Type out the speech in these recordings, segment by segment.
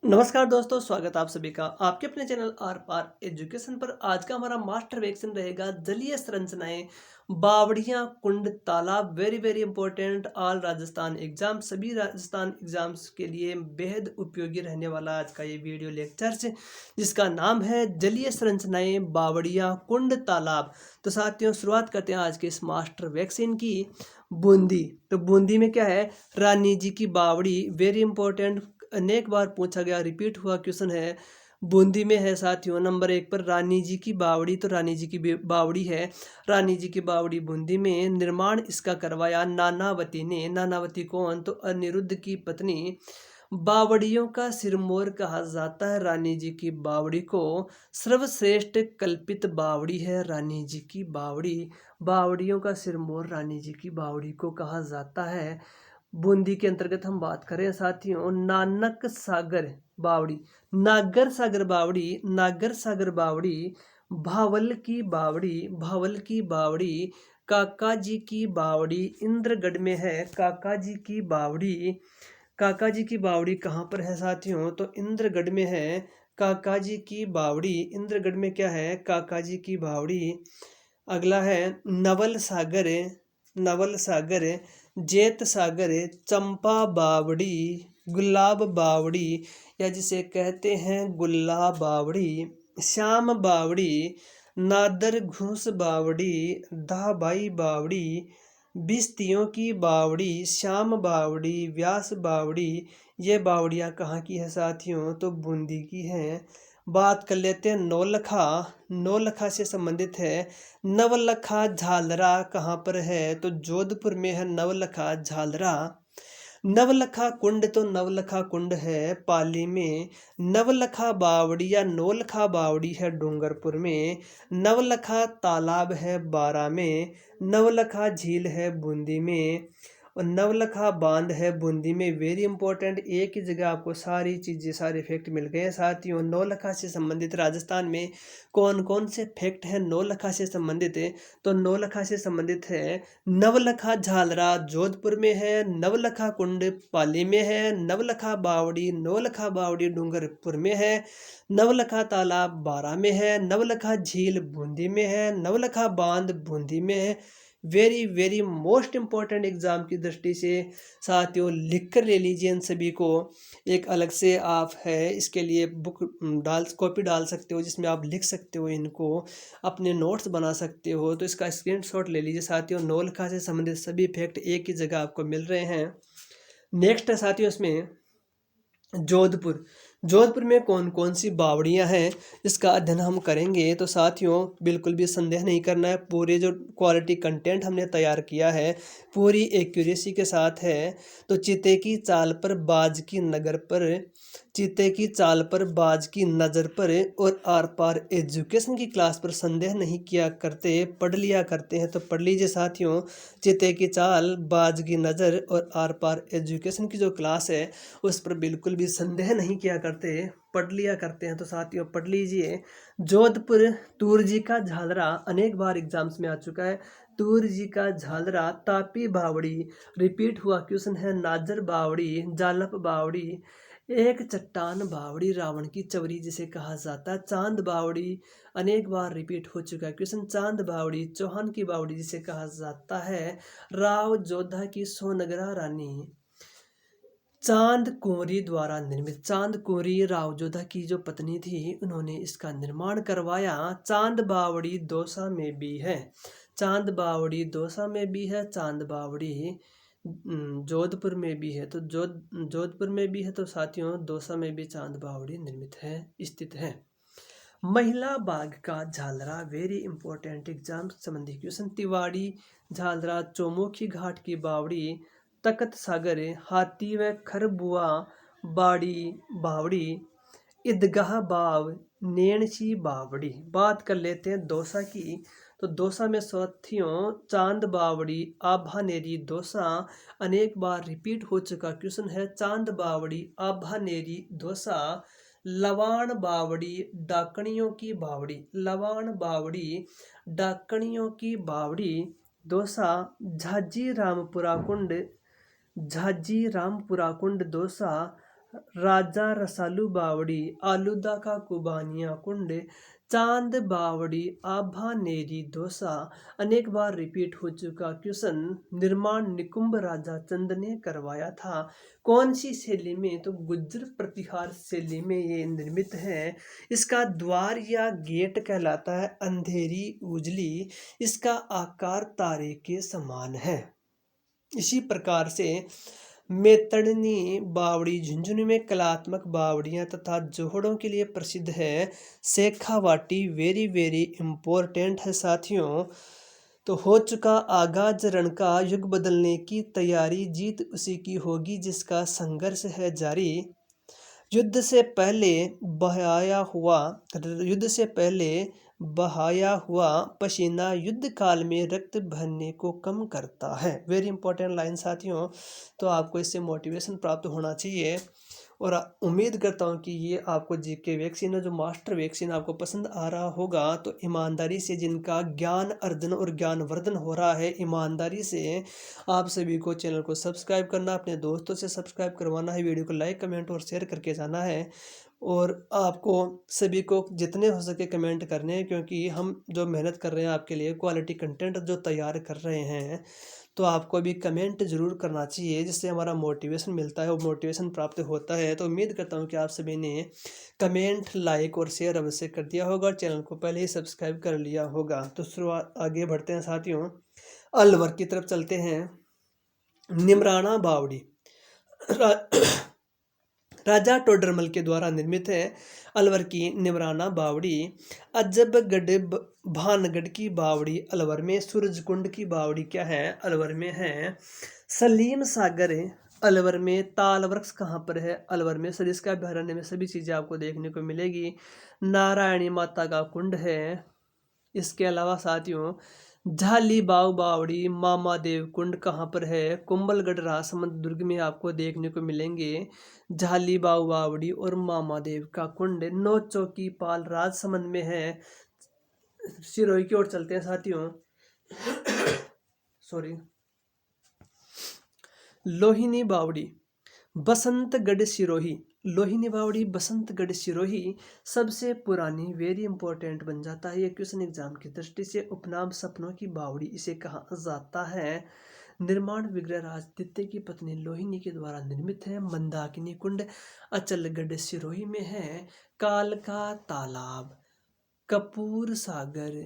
नमस्कार दोस्तों, स्वागत आप सभी का आपके अपने चैनल आर पार एजुकेशन पर। आज का हमारा मास्टर वेक्शन रहेगा जलीय संरचनाएं, बावड़ियां, कुंड, तालाब। Very very important all Rajasthan exam, सभी राजस्थान एग्जाम्स के लिए बेहद उपयोगी रहने वाला आज का ये वीडियो लेक्चर्स, जिसका नाम है जलीय संरचनाएं, बावड़ियां, कुंड, तालाब। तो साथियों, शुरुआत करते हैं आज के इस मास्टर वैक्सीन की। बूंदी। तो बूंदी में क्या है? रानी जी की बावड़ी। वेरी इंपॉर्टेंट, अनेक बार पूछा गया, रिपीट हुआ क्वेश्चन है। बूंदी में है साथियों नंबर 1 पर रानी जी की बावड़ी। तो रानी जी की बावड़ी है। रानी जी की बावड़ी बूंदी में। निर्माण इसका करवाया नानावती ने। नानावती कौन? तो अनिरुद्ध की पत्नी। बावड़ियों का सिरमौर कहा जाता है रानी जी की बावड़ी को। सर्वश्रेष्ठ कल्पित बावड़ी है रानी जी की बावड़ी। बावड़ियों का सिरमौर रानी जी की बावड़ी को कहा जाता है। बूंदी के अंतर्गत हम बात करें साथियों, नानक सागर बावड़ी, नागर सागर बावड़ी, नागर सागर बावड़ी, भावल की बावड़ी, भावल की बावड़ी, काका जी की बावड़ी इंद्रगढ़ में है। काका जी की बावड़ी, काका जी की बावड़ी कहाँ पर है साथियों? तो इंद्रगढ़ में है। काका जी की बावड़ी इंद्रगढ़ में क्या है? काका जी की बावड़ी। अगला है नवल सागर, नवल सागर, जेत सागर, चंपा बावड़ी, गुलाब बावड़ी, या जिसे कहते हैं गुलाब बावड़ी, श्याम बावड़ी, नादर घूस बावड़ी, दाबाई बावड़ी, बिस्तियों की बावड़ी, श्याम बावड़ी, व्यास बावड़ी। ये बावड़ियाँ कहाँ की है साथियों? तो बूंदी की हैं। बात कर लेते हैं नौलखा। नौलखा से संबंधित है। नवलखा झालरा कहाँ पर है? तो जोधपुर में है नवलखा झालरा। नवलखा कुंड, तो नवलखा कुंड है पाली में। नवलखा बावड़ी या नौलखा बावड़ी है डूंगरपुर में। नवलखा तालाब है बारा में। नवलखा झील है बूंदी में। और नवलखा बांध है बूंदी में। वेरी इंपॉर्टेंट, एक ही जगह आपको सारी चीज़ें, सारे फैक्ट मिल गए हैं साथियों। नौलखा से संबंधित राजस्थान में कौन कौन से फैक्ट हैं नौलखा से संबंधित है? तो नौलखा से संबंधित है नवलखा झालरा जोधपुर में है। नवलखा कुंड पाली में है। नवलखा बावड़ी, नौलखा बावड़ी डूंगरपुर में है। नवलखा तालाब बारा में है। नवलखा झील बूंदी में है। नवलखा बांध बूंदी में है। Very very most important exam की दृष्टि से साथियों, लिख कर ले लीजिए इन सभी को। एक अलग से आप है इसके लिए बुक कॉपी डाल सकते हो, जिसमें आप लिख सकते हो, इनको अपने नोट्स बना सकते हो। तो इसका स्क्रीनशॉट ले लीजिए साथियों। नौलखा से संबंधित सभी फैक्ट एक ही जगह आपको मिल रहे हैं। नेक्स्ट है साथियों इसमें जोधपुर। जोधपुर में कौन कौन सी बावड़ियां हैं, इसका अध्ययन हम करेंगे। तो साथियों, बिल्कुल भी संदेह नहीं करना है, पूरे जो क्वालिटी कंटेंट हमने तैयार किया है पूरी एक्यूरेसी के साथ है। तो चिते की चाल पर बाज की नगर पर, चिते की चाल पर बाज की नज़र पर और आर पार एजुकेशन की क्लास पर संदेह नहीं किया करते, पढ़ लिया करते हैं। तो पढ़ लीजिए साथियों, चिते की चाल, बाज की नज़र और आर पार एजुकेशन की जो क्लास है उस पर बिल्कुल भी संदेह नहीं किया करते, पढ़ लिया करते हैं। तो साथियों पढ़ लीजिए। जोधपुर, तूर जी का झालरा अनेक बार एग्जाम्स में आ चुका है। तूर जी का झालरा, तापी बावड़ी, रिपीट हुआ क्वेश्चन है। नाजर बावड़ी, जालप बावड़ी, एक चट्टान बावड़ी, रावण की चवरी जिसे कहा जाता है। चांद बावड़ी, अनेक बार रिपीट हो चुका है क्वेश्चन। चांद बावड़ी, चौहान की बावड़ी जिसे कहा जाता है। राव जोधा की सोनगरा रानी, चांद कुंवरी द्वारा निर्मित। चांद कुंवरी राव जोधा की जो पत्नी थी, उन्होंने इसका निर्माण करवाया। चांद बावड़ी दौसा में भी है। चांद बावड़ी दौसा में भी है। चांद बावड़ी जोधपुर में भी है। तो जोधपुर में भी है। तो साथियों, दौसा में भी चांद बावड़ी निर्मित है, स्थित है। महिला बाग का झालरा, वेरी इंपॉर्टेंट एग्जाम संबंधी क्वेश्चन। तिवाड़ी झालरा, चौमुखी घाट की बावड़ी, तकत सागर, हाथी व खरबुआ बाड़ी बावड़ी, ईदगाह बाव, नैणसी बावड़ी। बात कर लेते हैं दौसा की। तो दौसा में साथियों चांद बावड़ी, आभानेरी दौसा, अनेक बार रिपीट हो चुका क्वेश्चन है। चांद बावड़ी, आभानेरी दौसा। लवाण बावड़ी, डाकणियों की बावड़ी, लवाण बावड़ी, डाकणियों की बावड़ी दौसा। झाजी रामपुरा कुंड, झाजी रामपुरा कुंड दौसा। राजा रसालू बावड़ी, आलूदा का कुबानिया कुंड, चांद बावड़ी, आभा नेरी दोसा। अनेक बार रिपीट हो चुका क्वेश्चन। निर्माण निकुंभ राजा चंद ने करवाया था। कौन सी शैली में? तो गुज्जर प्रतिहार शैली में ये निर्मित है। इसका द्वार या गेट कहलाता है अंधेरी उजली। इसका आकार तारे के समान है। इसी प्रकार से मेतड़नी बावड़ी झुंझुनू में कलात्मक बावड़ियां तथा जोहड़ों के लिए प्रसिद्ध है। शेखावाटी वेरी वेरी इम्पोर्टेंट है साथियों। तो हो चुका आगाज रण का, युग बदलने की तैयारी, जीत उसी की होगी जिसका संघर्ष है जारी। युद्ध से पहले बहाया हुआ युद्ध से पहले बहाया हुआ पसीना युद्ध काल में रक्त बहने को कम करता है। वेरी इंपॉर्टेंट लाइन साथियों। तो आपको इससे मोटिवेशन प्राप्त होना चाहिए और उम्मीद करता हूँ कि ये आपको जीके वैक्सीन है जो मास्टर वैक्सीन आपको पसंद आ रहा होगा। तो ईमानदारी से जिनका ज्ञान अर्जन और ज्ञानवर्धन हो रहा है, ईमानदारी से आप सभी को चैनल को सब्सक्राइब करना, अपने दोस्तों से सब्सक्राइब करवाना है, वीडियो को लाइक कमेंट और शेयर करके जाना है। और आपको सभी को जितने हो सके कमेंट करने हैं, क्योंकि हम जो मेहनत कर रहे हैं आपके लिए, क्वालिटी कंटेंट जो तैयार कर रहे हैं, तो आपको भी कमेंट जरूर करना चाहिए जिससे हमारा मोटिवेशन मिलता है और मोटिवेशन प्राप्त होता है। तो उम्मीद करता हूँ कि आप सभी ने कमेंट लाइक और शेयर अवश्य कर दिया होगा और चैनल को पहले ही सब्सक्राइब कर लिया होगा। तो शुरुआत आगे बढ़ते हैं साथियों, अलवर की तरफ चलते हैं। निमराना बावड़ी राजा टोडरमल के द्वारा निर्मित है। अलवर की निमराना बावड़ी। अजबगढ़ भानगढ़ की बावड़ी अलवर में। सूरजकुंड की बावड़ी क्या है? अलवर में है। सलीम सागर अलवर में। ताल वृक्ष कहाँ पर है? अलवर में। सरिस्का अभयारण्य में सभी चीज़ें आपको देखने को मिलेगी। नारायणी माता का कुंड है। इसके अलावा साथियों झाली बाव बावड़ी मामा देव कुंड कहाँ पर है? कुंभलगढ़ राजसमंद दुर्ग में आपको देखने को मिलेंगे झाली बाव बावड़ी और मामा देव का कुंड। नौ चौकी पाल राजसमंद में है। सिरोही की ओर चलते हैं साथियों। सॉरी, लोहिनी बावड़ी बसंतगढ़ सिरोही। लोहिनी बावड़ी बसंतगढ़ सिरोही सबसे पुरानी, वेरी इंपॉर्टेंट बन जाता है ये क्वेश्चन एग्जाम की दृष्टि से। उपनाम सपनों की बावड़ी इसे कहा जाता है। निर्माण विग्रहराज द्वितीय की पत्नी लोहिनी के द्वारा निर्मित है। मंदाकिनी कुंड अचलगढ़ सिरोही में है। कालका तालाब, कपूर सागर,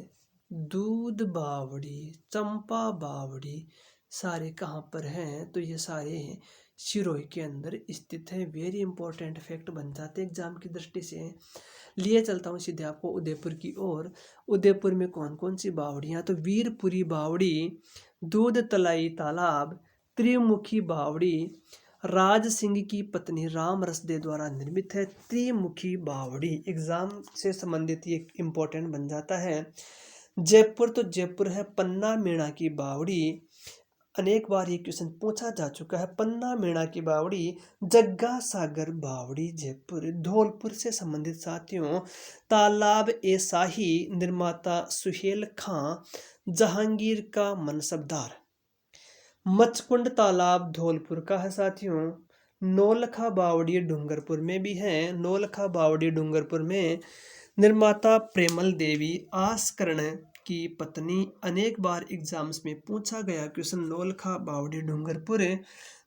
दूध बावड़ी, चंपा बावड़ी सारे कहाँ पर हैं? तो ये सारे सिरोही के अंदर स्थित है। वेरी इंपॉर्टेंट फैक्ट बन जाते हैं एग्जाम की दृष्टि से। लिए चलता हूँ सीधे आपको उदयपुर की ओर। उदयपुर में कौन कौन सी बावड़ियाँ? तो वीरपुरी बावड़ी, दूध तलाई तालाब, त्रिमुखी बावड़ी, राज सिंह की पत्नी राम रसदे द्वारा निर्मित है। त्रिमुखी बावड़ी एग्जाम से संबंधित ये इम्पोर्टेंट बन जाता है। जयपुर, तो जयपुर है पन्ना मीणा की बावड़ी। अनेक बार ये क्वेश्चन पूछा जा चुका है। पन्ना मीणा की बावड़ी। जग्गा सागर बावड़ी जयपुर। धौलपुर से संबंधित साथियों तालाब ए शाही, निर्माता सुहेल खां, जहांगीर का मनसबदार। मचकुंड तालाब धौलपुर का है साथियों। नौलखा बावड़ी डूंगरपुर में भी है। नौलखा बावड़ी डूंगरपुर में। निर्माता प्रेमल देवी आसकर्ण की पत्नी। अनेक बार एग्जाम्स में पूछा गया क्वेश्चन नौलखा बावड़ी डूंगरपुर।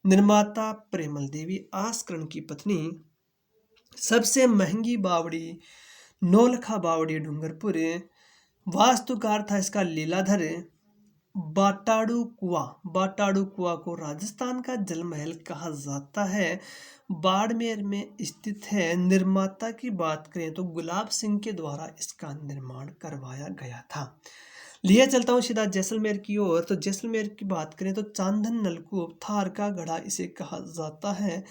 निर्माता प्रेमल देवी आसकर्ण की पत्नी। सबसे महंगी बावड़ी नौलखा बावड़ी डूंगरपुर। वास्तुकार था इसका लीलाधर। बाटाड़ू कुआ, बाटाड़ू कुआ को राजस्थान का जल महल कहा जाता है। बाड़मेर में स्थित है। निर्माता की बात करें तो गुलाब सिंह के द्वारा इसका निर्माण करवाया गया था। लिए चलता हूँ सीधा जैसलमेर की ओर। तो जैसलमेर की बात करें तो चांदन नलकूप, थार का गढ़ा इसे कहा जाता है।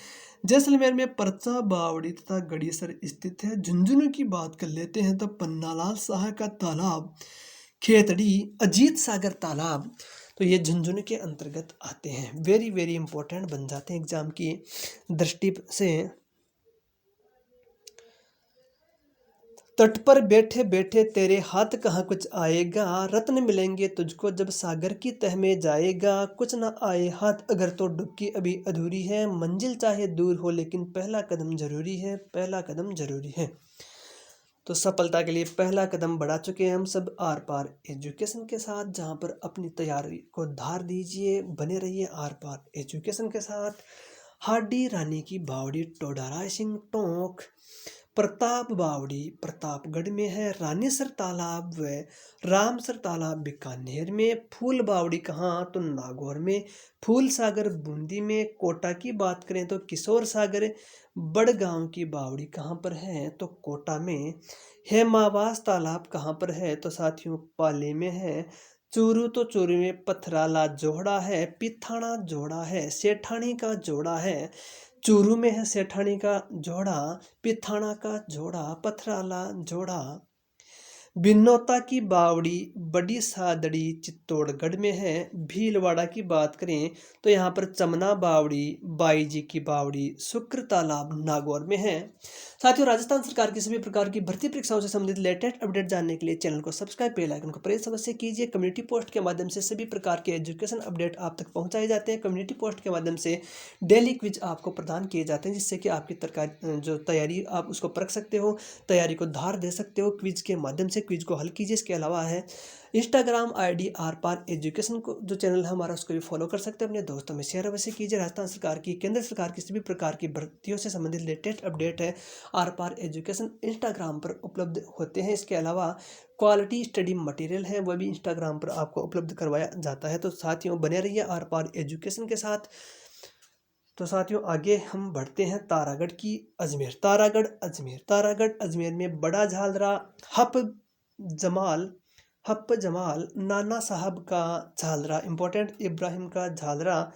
जैसलमेर में परचा बावड़ी तथा गड़ीसर स्थित है। झुंझुनू की बात कर लेते हैं तो पन्नालाल शाह का तालाब, खेतड़ी, अजीत सागर तालाब, तो ये झुंझुनू के अंतर्गत आते हैं। वेरी वेरी इंपॉर्टेंट बन जाते हैं एग्जाम की दृष्टि से। तट पर बैठे बैठे तेरे हाथ कहाँ कुछ आएगा, रत्न मिलेंगे तुझको जब सागर की तह में जाएगा। कुछ ना आए हाथ अगर तो डुबकी अभी अधूरी है, मंजिल चाहे दूर हो लेकिन पहला कदम जरूरी है, पहला कदम जरूरी है। तो सफलता के लिए पहला कदम बढ़ा चुके हैं हम सब आर पार एजुकेशन के साथ, जहाँ पर अपनी तैयारी को धार दीजिए, बने रहिए आर पार एजुकेशन के साथ। हाडी रानी की बावड़ी टोडा रायसिंह टोंक प्रताप बावड़ी प्रतापगढ़ में है, रानीसर तालाब व रामसर तालाब बीकानेर में, फूल बावड़ी कहाँ तो नागौर में, फूल सागर बूंदी में, कोटा की बात करें तो किशोर सागर बड़गांव की बावड़ी कहाँ पर है तो कोटा में, हेमावास तालाब कहाँ पर है तो साथियों पाली में है, चूरू तो चूरू में पथराला जोड़ा है, पिथाना जोड़ा है, सेठानी का जोड़ा है, चूरू में है सेठानी का जोड़ा, पिथाना का जोड़ा, पथराला जोड़ा, बिनौता की बावड़ी बड़ी सादड़ी चित्तौड़गढ़ में है। भीलवाड़ा की बात करें तो यहाँ पर चमना बावड़ी बाई जी की बावड़ी शुक्र तालाब नागौर में है। साथियों राजस्थान सरकार की सभी प्रकार की भर्ती परीक्षाओं से संबंधित लेटेस्ट अपडेट जानने के लिए चैनल को सब्सक्राइब बेल आइकन को प्रेस अवश्य कीजिए। कम्युनिटी पोस्ट के माध्यम से सभी प्रकार के एजुकेशन अपडेट आप तक पहुँचाए जाते हैं। कम्युनिटी पोस्ट के माध्यम से डेली क्विज आपको प्रदान किए जाते हैं, जिससे कि आपकी जो तैयारी आप उसको परख सकते हो, तैयारी को धार दे सकते हो क्विज के माध्यम से, क्विज को हल कीजिए। इसके अलावा है Instagram ID are par education को जो चैनल है हमारा, उसको भी फॉलो कर सकते हैं, अपने दोस्तों में शेयर अवश्य कीजिए। राजस्थान सरकार की केंद्र सरकार की सभी प्रकार की भर्तियों से संबंधित लेटेस्ट अपडेट है आर पार एजुकेशन इंस्टाग्राम पर उपलब्ध होते हैं। इसके अलावा क्वालिटी स्टडी मटेरियल है वह भी इंस्टाग्राम पर आपको उपलब्ध करवाया जाता है। तो साथियों बने रहिए आर पार एजुकेशन के साथ। तो साथियों आगे हम बढ़ते हैं तारागढ़ की अजमेर, तारागढ़ अजमेर, तारागढ़ अजमेर में बड़ा झालरा जमाल हप जमाल नाना साहब का झालरा इंपॉर्टेंट, इब्राहिम का झालरा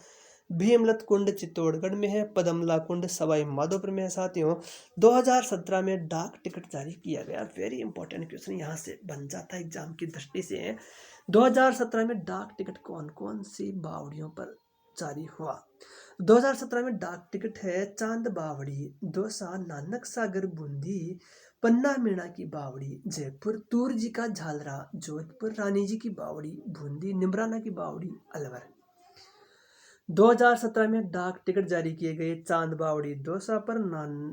भीमलत कुंड चित्तौड़गढ़ में है, पदमला कुंड सवाई माधोपुर में है। साथियों 2017 में डाक टिकट जारी किया गया, वेरी इंपॉर्टेंट क्वेश्चन यहाँ से बन जाता है एग्जाम की दृष्टि से। 2017 में डाक टिकट कौन कौन सी बावड़ियों पर जारी हुआ। 2017 में डाक टिकट है चांद बावड़ी दौसा नानक सागर बूंदी, पन्ना मीणा की बावड़ी जयपुर, तूर जी का झालरा जोधपुर, रानी जी की बावड़ी बूंदी, निमराना की बावड़ी अलवर। 2017 में डाक टिकट जारी किए गए चांद बावड़ी दौसा पर,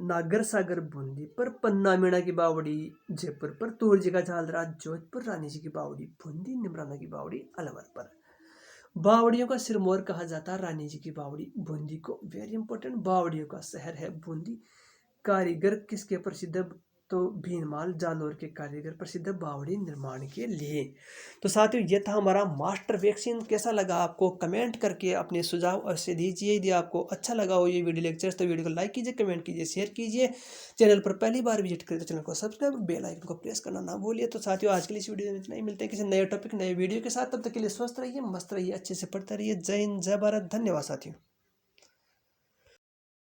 नागर सागर बूंदी पर, पन्ना मीणा की बावड़ी जयपुर पर, तूर जी का झालरा जोधपुर, रानी जी की बावड़ी बूंदी, निमराना की बावड़ी अलवर पर। बावड़ियों का सिरमौर कहा जाता है रानी जी की बावड़ी बूंदी को, वेरी इंपॉर्टेंट। बावड़ियों का शहर है बूंदी। कारीगर किसके प्रसिद्ध तो भीनमाल जालोर के कारीगर प्रसिद्ध बावड़ी निर्माण के लिए। तो साथियों ये था हमारा मास्टर वैक्सीन। कैसा लगा आपको कमेंट करके अपने सुझाव अवश्य दीजिए। यदि आपको अच्छा लगा हो ये वीडियो लेक्चर्स तो वीडियो को लाइक कीजिए, कमेंट कीजिए, शेयर कीजिए। चैनल पर पहली बार विजिट करें तो चैनल को सब्सक्राइब बेल आइकन को प्रेस करना ना भूलिए। तो साथियों आज के लिए इस वीडियो में इतना ही, मिलते हैं किसी नए टॉपिक नए वीडियो के साथ। तब तक के लिए स्वस्थ रहिए, मस्त रहिए, अच्छे से पढ़ते रहिए। जय हिंद, जय भारत, धन्यवाद साथियों।